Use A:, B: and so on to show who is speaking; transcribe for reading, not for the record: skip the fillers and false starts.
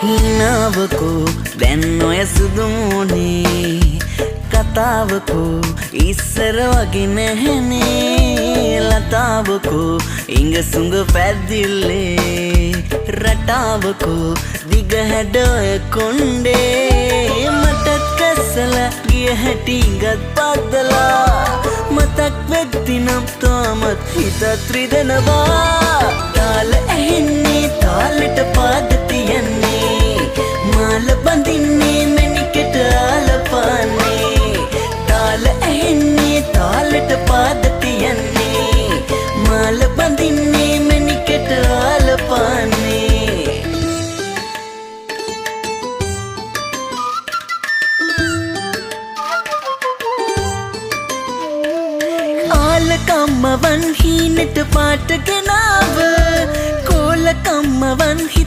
A: හිනාවකෝ දැන් ඔය සුදුමුනේ කතාවකෝ ඉස්සර වගේ නැහැනේ ලතාවකෝ ඉඟ සුඟ පැද්දිල්ලේ රටාවකෝ දිග හැඩ ඔය කොණ්ඩේ මටත් කැස්සලා ගිය හැටි ඉඟත් පද්දලා මතක් වෙද්දි නම් තාමත් හිතත් රිදෙනවා තාල ඇහෙන්නේ තාලෙට පාද තියන්නේ මාල බඳින්නේ මැණිකට ආලපානේ තාල ඇහෙන්නේ තාලෙට පාද තියන්නේ මාල බඳින්නේ මැණිකට ආලපානේ ආලකම්මවන් හීනට පාට ගෙනාව කෝලකම්මවන් හිත